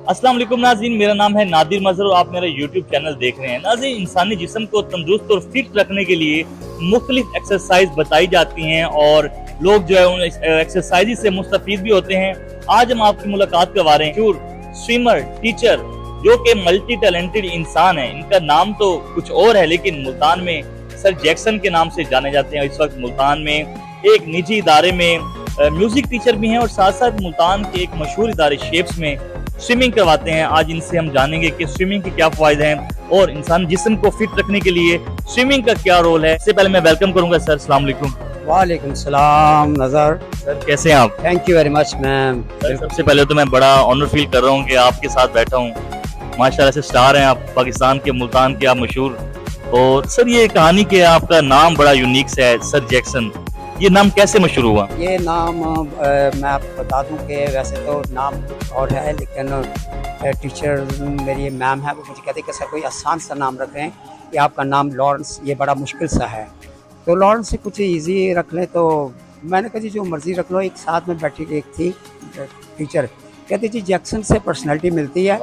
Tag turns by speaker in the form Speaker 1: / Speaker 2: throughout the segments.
Speaker 1: अस्सलाम वालेकुम नाज़रीन, मेरा नाम है नादिर मजहर और आप मेरा यूट्यूब चैनल देख रहे हैं। नाज़रीन, इंसानी जिस्म को तंदुरुस्त और फिट रखने के लिए मुख्तलिफ एक्सरसाइज बताई जाती हैं और लोग जो है उन एक्सरसाइज से मुस्तफीद भी होते हैं। आज हम आपकी मुलाकात करवा रहे हैं स्विमर टीचर जो कि मल्टी टैलेंटेड इंसान है। इनका नाम तो कुछ और है लेकिन मुल्तान में सर जैक्सन के नाम से जाने जाते हैं। इस वक्त मुल्तान में एक निजी इदारे में म्यूजिक टीचर भी हैं और साथ साथ मुल्तान के एक मशहूर इदारे शेप्स में स्विमिंग करवाते हैं। आज इनसे हम जानेंगे कि स्विमिंग के क्या फायदे हैं और इंसान जिस्म को फिट रखने के लिए स्विमिंग का क्या रोल है। इससे पहले मैं वेलकम करूंगा सर। अस्सलाम वालेकुम।
Speaker 2: वालेकुम सलाम नजर।
Speaker 1: सर कैसे हैं आप?
Speaker 2: Thank you very much ma'am.
Speaker 1: सबसे पहले तो मैं बड़ा ऑनर फील कर रहा हूँ कि आपके साथ बैठा हूँ। माशाल्लाह से स्टार हैं आप, पाकिस्तान के मुल्तान के आप मशहूर। और सर ये कहानी के आपका नाम बड़ा यूनिक सा है, सर जैक्सन। ये नाम कैसे मशहूर हुआ?
Speaker 2: ये नाम मैं आपको बता दूं कि वैसे तो नाम और है लेकिन टीचर मेरी मैम है वो मुझे कहते हैं कि सर कोई आसान सा नाम रख रहे हैं कि आपका नाम लॉरेंस ये बड़ा मुश्किल सा है, तो लॉरेंस से कुछ इजी रख लें। तो मैंने कहा जी जो मर्ज़ी रख लो। एक साथ में बैठी एक थी टीचर, कहती जी जैक्सन से पर्सनैलिटी मिलती है,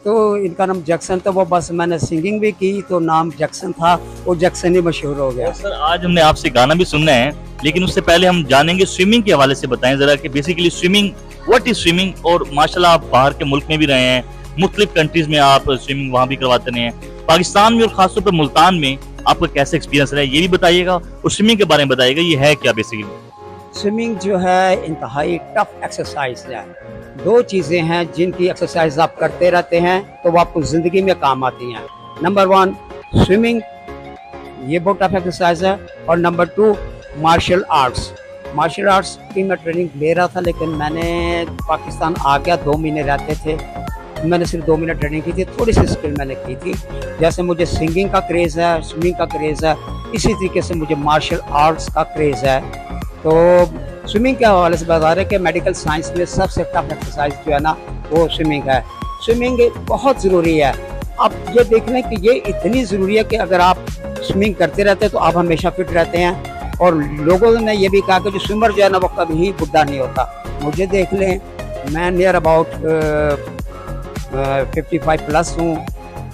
Speaker 2: तो इनका नाम जैक्सन। तो वो बस मैंने सिंगिंग भी की तो नाम जैक्सन था, वो जैक्सन ही मशहूर हो गया।
Speaker 1: सर आज हमने आपसे गाना भी सुनना है लेकिन उससे पहले हम जानेंगे स्विमिंग के हवाले से बताएं जरा कि basically swimming what is swimming. और माशाल्लाह आप बाहर के मुल्क में भी रहे हैं, मुख्तलिफ कंट्रीज में आप स्विमिंग वहाँ भी करवाते रहे हैं। पाकिस्तान में और खासतौर पर मुल्तान में आपका कैसे एक्सपीरियंस रहा है ये भी बताइएगा और स्विमिंग के बारे में बताइएगा ये है क्या बेसिकली।
Speaker 2: स्विमिंग जो है इंतहाई टफ एक्सरसाइज है। दो चीज़ें हैं जिनकी एक्सरसाइज आप करते रहते हैं तो वो आपको ज़िंदगी में काम आती हैं। नंबर वन स्विमिंग, ये बहुत टफ एक्सरसाइज है। और number two martial arts. Martial arts की मैं ट्रेनिंग ले रहा था लेकिन मैंने पाकिस्तान आ गया, 2 महीने रहते थे, मैंने सिर्फ 2 महीने ट्रेनिंग की थी। थोड़ी सी स्किल मैंने की थी। जैसे मुझे सिंगिंग का क्रेज़ है, स्विमिंग का क्रेज़ है, इसी तरीके से मुझे मार्शल आर्ट्स का क्रेज़ है। तो स्विमिंग के हवाले से बता रहे कि मेडिकल साइंस में सबसे टफ एक्सरसाइज जो है ना वो स्विमिंग है। स्विमिंग बहुत ज़रूरी है। आप ये देख लें कि ये इतनी ज़रूरी है कि अगर आप स्विमिंग करते रहते हैं तो आप हमेशा फिट रहते हैं। और लोगों ने ये भी कहा कि जो स्विमर जो है ना वो कभी बुढ़ा नहीं होता। मुझे देख लें, मैं नियर अबाउट 55 प्लस हूँ,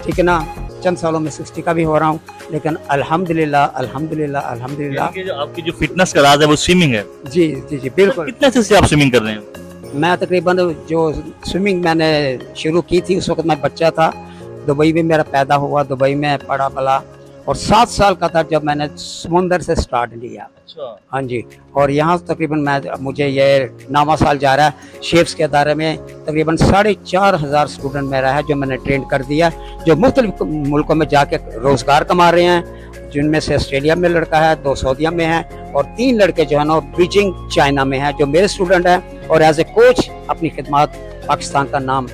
Speaker 2: ठीक है ना। चंद सालों में 60 का भी हो रहा हूँ, लेकिन अल्हम्दुलिल्लाह अल्हम्दुलिल्लाह अल्हम्दुलिल्लाह
Speaker 1: जो आपकी जो फिटनेस का राज है वो स्विमिंग है।
Speaker 2: जी जी जी बिल्कुल।
Speaker 1: कितने से आप स्विमिंग कर रहे हैं?
Speaker 2: मैं तकरीबन जो स्विमिंग मैंने शुरू की थी उस वक्त मैं बच्चा था, दुबई में मेरा पैदा हुआ, दुबई में पढ़ा पला और 7 साल का था जब मैंने समुंदर से स्टार्ट लिया।
Speaker 1: अच्छा।
Speaker 2: हाँ जी। और यहाँ तकरीबन मुझे ये 9वां साल जा रहा है। शेफ्स के अदारे में तकरीबन 4,500 स्टूडेंट मेरा है जो मैंने ट्रेन कर दिया, जो मुख्तलिफ मुल्कों में जाके रोज़गार कमा रहे हैं, जिनमें से ऑस्ट्रेलिया में लड़का है, 2 सऊदीया में है और 3 लड़के जो है ना बीजिंग चाइना में है जो मेरे स्टूडेंट हैं और एज ए कोच अपनी खिदमत पाकिस्तान का नाम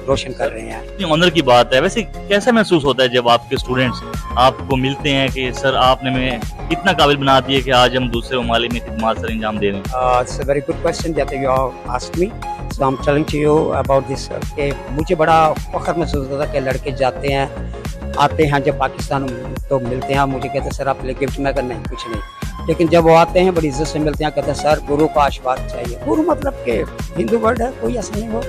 Speaker 2: रोशन कर रहे हैं।
Speaker 1: ऑनर की बात है। वैसे कैसा महसूस होता है जब आपके स्टूडेंट्स आपको मिलते हैं कि सर आपने हमें इतना काबिल बना दिया कि आज हम दूसरे ममालिक में खिदमत सर अंजाम दे रहे हैं?
Speaker 2: It's a very good question that you asked me, so I am telling to you about this कि मुझे बड़ा फख्र महसूस होता है कि लड़के जाते हैं, आते हैं जब पाकिस्तान तो मिलते हैं, मुझे कहते हैं सर आप लिए गिफ्ट में नहीं कुछ नहीं, लेकिन जब वो आते हैं बड़ी इज्जत से मिलते हैं, कहते हैं सर गुरु का आशीर्वाद चाहिए। गुरु मतलब कि हिंदू वर्ड है, कोई ऐसा नहीं हो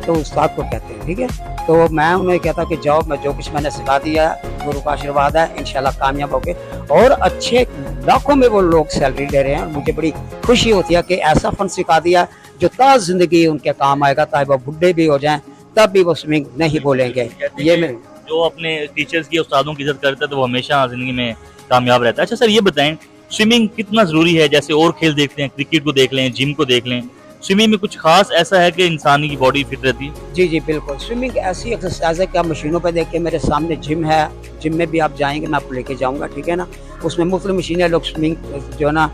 Speaker 2: तो उस्ताद को कहते हैं, ठीक है। तो मैं उन्हें कहता कि जाओ, मैं जो कुछ मैंने सिखा दिया गुरु का आशीर्वाद है, इंशाल्लाह कामयाब होगे। और अच्छे लाखों में वो लोग सैलरी ले रहे हैं और मुझे बड़ी खुशी होती है कि ऐसा फन सिखा दिया जो ता जिंदगी उनके काम आएगा, चाहे वो बुढ़े भी हो जाएं तब भी वो स्विमिंग नहीं बोलेंगे। ये मैं
Speaker 1: जो अपने टीचर्स की उस्तादों की इज्जत करता है तो वो हमेशा जिंदगी में कामयाब रहता है। अच्छा सर ये बताएं स्विमिंग कितना जरूरी है? जैसे और खेल देखते हैं, क्रिकेट को देख लें, जिम को देख लें, स्विमिंग में कुछ खास ऐसा है कि इंसान की बॉडी फिट रहती है?
Speaker 2: जी जी बिल्कुल। स्विमिंग ऐसी एक्सरसाइज है कि आप मशीनों पे देख के, मेरे सामने जिम है, जिम में भी आप जाएंगे मैं आपको लेके जाऊंगा, ठीक है ना। उसमें मुख्तलिफ मशीनें, लोग स्विमिंग जो है ना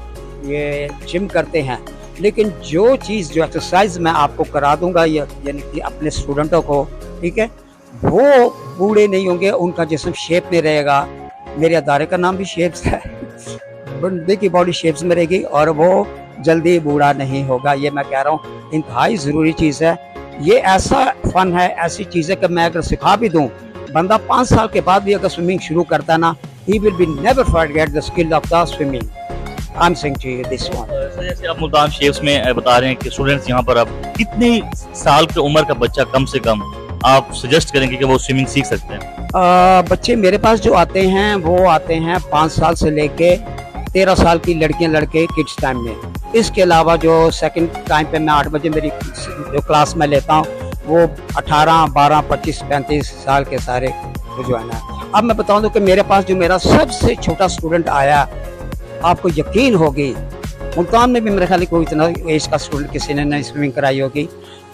Speaker 2: ये जिम करते हैं, लेकिन जो चीज़ जो एक्सरसाइज मैं आपको करा दूंगा यानी कि अपने स्टूडेंटों को, ठीक है, वो बूढ़े नहीं होंगे, उनका जिस्म शेप में रहेगा। मेरे अदारे का नाम भी शेप्स है, बंदे की बॉडी शेप्स में रहेगी और वो जल्दी बूढ़ा नहीं होगा। ये मैं कह रहा हूँ इंतहाई ज़रूरी चीज़ है। ये ऐसा फन है, ऐसी चीज़ है कि मैं अगर सिखा भी दूँ, बंदा 5 साल के बाद भी अगर स्विमिंग शुरू करता है ना, he will be never forget the skill of the swimming. I am saying to you this one.
Speaker 1: जैसे आप मुल्तान शेफ्स में बता रहे हैं कि स्टूडेंट्स यहाँ पर अब कितने साल की उम्र का बच्चा कम से कम आप सजेस्ट करेंगे कि वो स्विमिंग सीख सकते हैं?
Speaker 2: बच्चे मेरे पास जो आते हैं वो आते हैं 5 साल से लेके 13 साल की लड़कियां लड़के किड्स टाइम में। इसके अलावा जो सेकंड टाइम पे मैं 8 बजे मेरी जो क्लास में लेता हूँ वो 18, 12, 25, 35 साल के सारे जो है ना। अब मैं बताऊँ तो कि मेरे पास जो मेरा सबसे छोटा स्टूडेंट आया, आपको यकीन होगी मुल्तान में भी मेरे ख्याल कोई इतना एज का स्टूडेंट किसी ने नहीं स्विमिंग कराई होगी,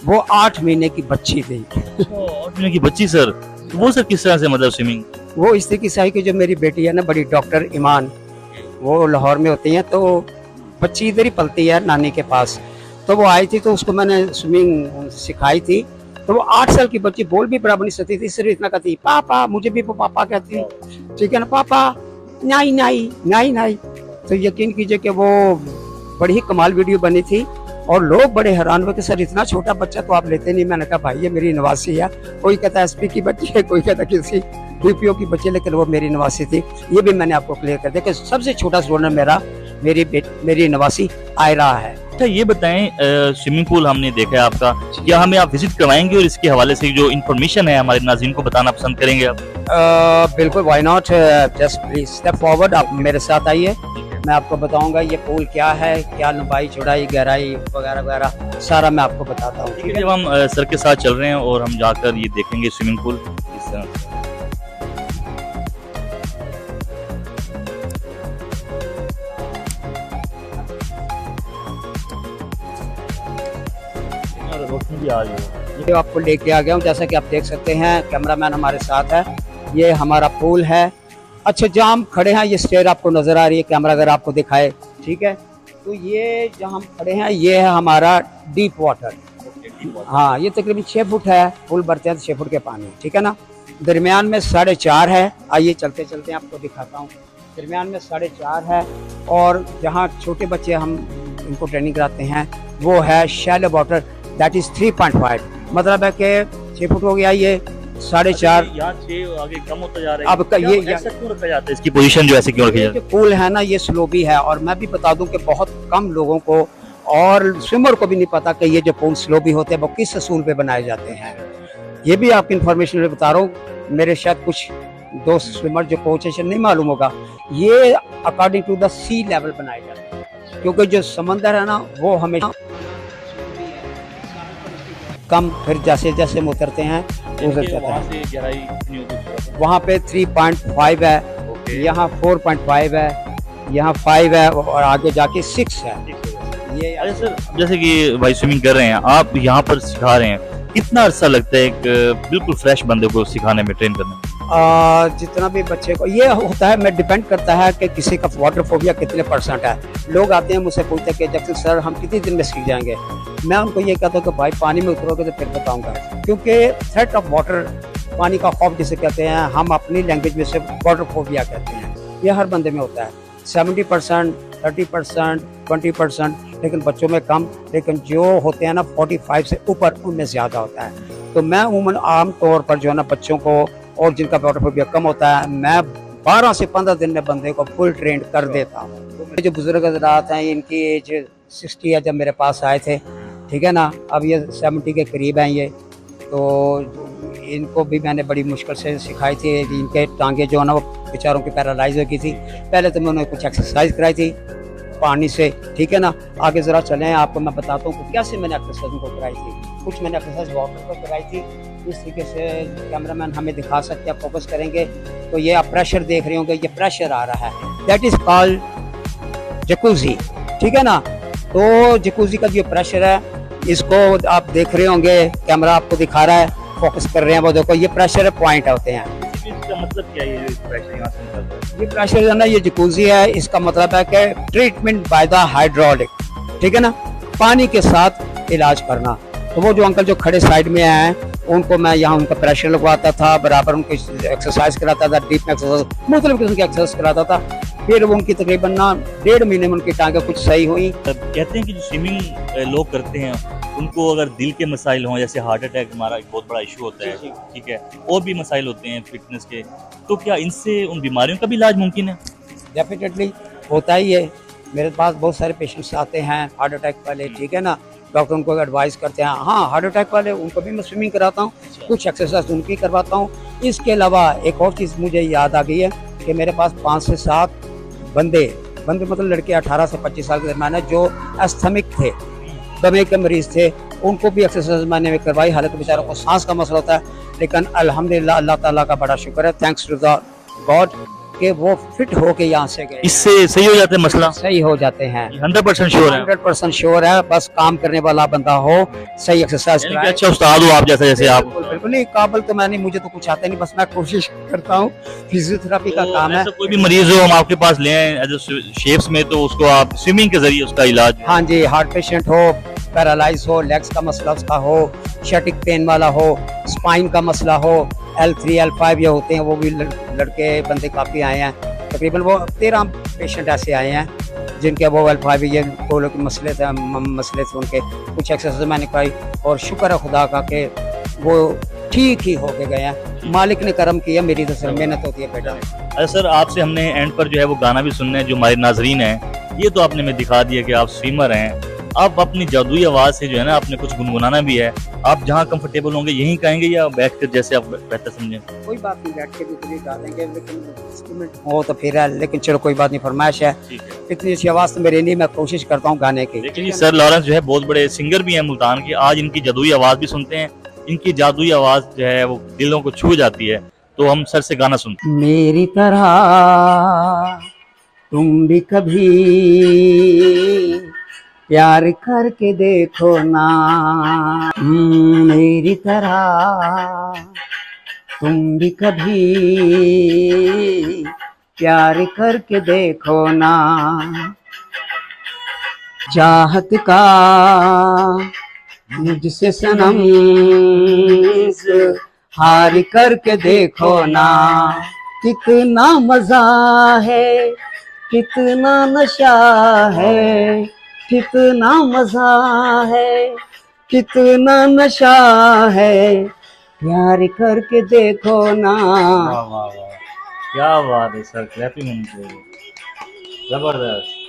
Speaker 2: वो 8 महीने की बच्ची थी।
Speaker 1: 8 महीने की बच्ची सर? तो वो सर किस तरह से मतलब स्विमिंग?
Speaker 2: वो इस तरीके से आई कि जो मेरी बेटी है ना बड़ी, डॉक्टर ईमान, वो लाहौर में होती हैं, तो बच्ची इधर ही पलती है नानी के पास। तो वो आई थी तो उसको मैंने स्विमिंग सिखाई थी। तो वो 8 साल की बच्ची बोल भी बराबर नहीं सकती थी, सिर्फ इतना कहती पापा, मुझे भी वो पापा कहती, ठीक है ना, पापा नाई नाई नाई नाई। तो यकीन कीजिए कि वो बड़ी ही कमाल वीडियो बनी थी और लोग बड़े हैरान हुए कि सर इतना छोटा बच्चा तो आप लेते नहीं। मैंने कहा भाई ये मेरी नवासी है, कोई कहता है एसपी की बच्ची है, कोई कहता किसी डीपीओ की बच्ची, लेकिन वो मेरी नवासी थी। ये भी मैंने आपको क्लियर कर दिया कि सबसे छोटा स्टूडेंट मेरा मेरी नवासी आयरा है।
Speaker 1: अच्छा ये बताएं, स्विमिंग पूल हमने देखा है आपका, क्या हमें आप विजिट करवाएंगे और इसके हवाले से जो इन्फॉर्मेशन है हमारे नाज़रीन को बताना पसंद करेंगे आप?
Speaker 2: बिल्कुल, why not, just please step forward, आप मेरे साथ आइए, मैं आपको बताऊंगा ये पूल क्या है, क्या लंबाई चौड़ाई गहराई वगैरह वगैरह सारा मैं आपको बताता हूँ।
Speaker 1: ठीक है, जब हम सर के साथ चल रहे हैं और हम जाकर ये देखेंगे स्विमिंग पूल इस तरह। रोशनी भी आ रही है।
Speaker 2: ये आपको लेके आ गया हूँ, जैसा कि आप देख सकते हैं, कैमरामैन हमारे साथ है। ये हमारा पूल है। अच्छा जहाँ हम खड़े हैं ये स्टेयर आपको नजर आ रही है, कैमरा अगर आपको दिखाए, ठीक है। तो ये जहाँ हम खड़े हैं ये है हमारा डीप वाटर। हाँ, ये तकरीबन 6 फुट है, पुल भरते हैं तो 6 फुट के पानी, ठीक है ना। दरमियान में 4.5 है। आइए चलते चलते आपको दिखाता हूँ। दरमियान में 4.5 है और जहाँ छोटे बच्चे हम इनको ट्रेनिंग कराते हैं वो है शैलो वाटर, दैट इज 3.5, मतलब है कि 6 फुट हो गया, ये 4.5
Speaker 1: यहाँ 6 आगे कम होता जा रहा है।
Speaker 2: अब ये
Speaker 1: ऐसा क्यों रखा जाता है, इसकी पोजीशन जो ऐसे क्यों रखी जाती है?
Speaker 2: पूल है ना ये स्लो भी है, और मैं भी बता दूं कि बहुत कम लोगों को और स्विमर को भी नहीं पता कि ये जो पूल स्लो भी होते हैं वो किस असूल पे बनाए जाते हैं। ये भी आपकी इन्फॉर्मेशन में बता रहा हूँ, मेरे शायद कुछ दोस्त स्विमर जो कोच है नहीं मालूम होगा, ये according to the sea level बनाए जाते हैं, क्योंकि जो समंदर है ना वो हमेशा कम, फिर जैसे जैसे हम उतरते हैं उधर जाता है। वहाँ पे 3.5 है, यहाँ 4.5 है, यहाँ 5 है और आगे जाके 6 है। ये
Speaker 1: अरे सर, जैसे कि भाई स्विमिंग कर रहे हैं आप, यहाँ पर सिखा रहे हैं, कितना अर्सा लगता है एक बिल्कुल फ्रेश बंदे को सिखाने में, ट्रेन करने में?
Speaker 2: जितना भी बच्चे को ये होता है, मैं डिपेंड करता है कि किसी का वाटर फोबिया कितने % है। लोग आते हैं मुझसे पूछते हैं कि जैसे सर हम कितने दिन में सीख जाएंगे। मैं उनको ये कहता हूँ कि भाई पानी में उतरोगे तो फिर बताऊंगा, क्योंकि थ्रेट ऑफ वाटर, पानी का खौफ जिसे कहते हैं, हम अपनी लैंग्वेज में से वाटर फोबिया कहते हैं, ये हर बंदे में होता है। 70%, 30%, 20%, लेकिन बच्चों में कम, लेकिन जो होते हैं ना 45 से ऊपर उनमें ज़्यादा होता है। तो मैं उमूमन आम तौर पर जो है ना बच्चों को और जिनका वाटर फोबिया कम होता है, मैं 12 से 15 दिन में बंदे को फुल ट्रेन कर देता हूँ। तो जो बुजुर्ग हज़रात हैं इनकी एज 60 है, जब मेरे पास आए थे, ठीक है ना, अब ये 70 के करीब हैं ये, तो इनको भी मैंने बड़ी मुश्किल से सिखाई थी। इनके टांगे जो है ना वो बेचारों की पैरालाइज हो गई थी। पहले तो मैंने कुछ एक्सरसाइज कराई थी पानी से, ठीक है ना। आगे ज़रा चलें, आपको मैं बताता हूँ कैसे मैंने एक्सरसाइज को कराई थी। कुछ मैंने एक्सरसाइज वाटर पर कराई थी, इस तरीके से कैमरामैन हमें दिखा सकते हैं, फोकस करेंगे तो ये आप प्रेशर देख रहे होंगे, ये प्रेशर आ रहा है, दैट इज़ कॉल्ड जकूजी, ठीक है ना। तो जकूजी का जो प्रेशर है इसको आप देख रहे होंगे, कैमरा आपको दिखा रहा है, फोकस कर रहे हैं, वो देखो ये प्रेशर पॉइंट होते हैं।
Speaker 1: इसका मतलब क्या है, ये प्रेशर यहाँ से निकलता है?
Speaker 2: ये प्रेशर है ना, ये जकूजी है, इसका मतलब है कि ट्रीटमेंट बाय द हाइड्रोलिक, ठीक है ना, पानी के साथ इलाज करना। तो वो जो अंकल जो खड़े साइड में हैं उनको मैं यहाँ उनका प्रेशर लगवाता था, बराबर उनको एक्सरसाइज कराता था, डीप एक्सरसाइज, मुख्तलिफ किस्म की एक्सरसाइज कराता था। फिर वो उनकी तकरीबन ना 1.5 महीने में उनकी टांगें कुछ सही हुई।
Speaker 1: कहते हैं कि जो स्विमिंग लोग करते हैं उनको अगर दिल के मसाइल हों, जैसे हार्ट अटैक हमारा एक बहुत बड़ा इशू होता है, ठीक है, और भी मसाइल होते हैं फिटनेस के, तो क्या इनसे उन बीमारियों का भी इलाज मुमकिन है?
Speaker 2: डेफिनेटली होता ही है। मेरे पास बहुत सारे पेशेंट्स आते हैं हार्ट अटैक वाले, ठीक है ना, डॉक्टर उनको एडवाइस करते हैं। हाँ, हार्ट अटैक वाले उनको भी मैं स्विमिंग कराता हूँ, कुछ एक्सरसाइज उनकी करवाता हूँ। इसके अलावा एक और चीज़ मुझे याद आ गई है कि मेरे पास 5 से 7 बंदे मतलब लड़के 18 से 25 साल के दरमियान है, जो एस्थमिक थे, दमे के मरीज थे, उनको भी एक्सरसाइज मैंने में करवाई। हालांकि बेचारों को सांस का मसला होता है, लेकिन अल्हम्दुलिल्लाह अल्लाह ताला का बड़ा शुक्र है, थैंक्स टू द गॉड, कि वो फिट होके यहाँ से गए।
Speaker 1: इससे सही हो जाता है मसला?
Speaker 2: सही हो जाते हैं,
Speaker 1: 100% श्योर है?
Speaker 2: 100% श्योर है। बस काम करने वाला बंदा हो, सही एक्सरसाइज कराए।
Speaker 1: अच्छा उस्ताद हो आप जैसे, जैसे आप?
Speaker 2: बिल्कुल नहीं, काबिल तो मैं नहीं, मुझे तो कुछ आता नहीं, बस मैं कोशिश करता हूँ। फिजियोथेरेपी का काम है।
Speaker 1: कोई भी मरीज हो हम आपके पास ले आए एज शेप्स में, तो उसको आप स्विमिंग के जरिए उसका इलाज?
Speaker 2: हाँ जी, हार्ट पेशेंट हो, पैरालाइज हो, लेग्स का मसला उसका हो, शटिक पेन वाला हो, स्पाइन का मसला हो, L3 L5 ये होते हैं, वो भी लड़के बंदे काफ़ी आए हैं। तकरीबन वो 13 पेशेंट ऐसे आए हैं जिनके वो L5 ये कोलों के मसले थे उनके। कुछ एक्सरसाइज मैंने कराई और शुक्र है खुदा का कि वो ठीक ही होके गए हैं। मालिक ने करम किया, मेरी तो सिर्फ मेहनत होती है बेटा।
Speaker 1: अच्छा सर, आपसे हमने एंड पर जो है वो गाना भी सुनना है जो हमारे नाजरीन हैं। ये तो आपने हमें दिखा दिया कि आप स्विमर हैं, आप अपनी जादुई आवाज़ से जो है ना आपने कुछ गुनगुनाना भी है। आप जहाँ कंफर्टेबल होंगे यहीं कहेंगे या बैठ कर जैसे आप बेहतर समझें?
Speaker 2: कोई बात नहीं, बैठ के भी गा देंगे, लेकिन इंस्ट्रूमेंट हो तो फिर है, लेकिन चलो कोई बात नहीं, फरमाइश है। इतनी अच्छी आवाज़ तो मेरे नहीं, मैं कोशिश करता हूँ गाने की।
Speaker 1: देखिए सर लॉरेंस जो है बहुत बड़े सिंगर भी हैं मुल्तान के, आज इनकी जादुई आवाज़ भी सुनते हैं। इनकी जादुई आवाज़ जो है वो दिलों को छू जाती है, तो हम सर से गाना सुनते हैं।
Speaker 2: मेरी तरह तुम भी कभी प्यार करके देखो ना, मेरी तरह तुम भी कभी प्यार करके देखो ना, चाहत का मुझसे सनम हार करके देखो ना, कितना मजा है, कितना नशा है, कितना मजा है, कितना नशा है, प्यार करके देखो ना।
Speaker 1: वाह वाह वाह, क्या बात है सर, क्लैपिंग होनी चाहिए, जबरदस्त।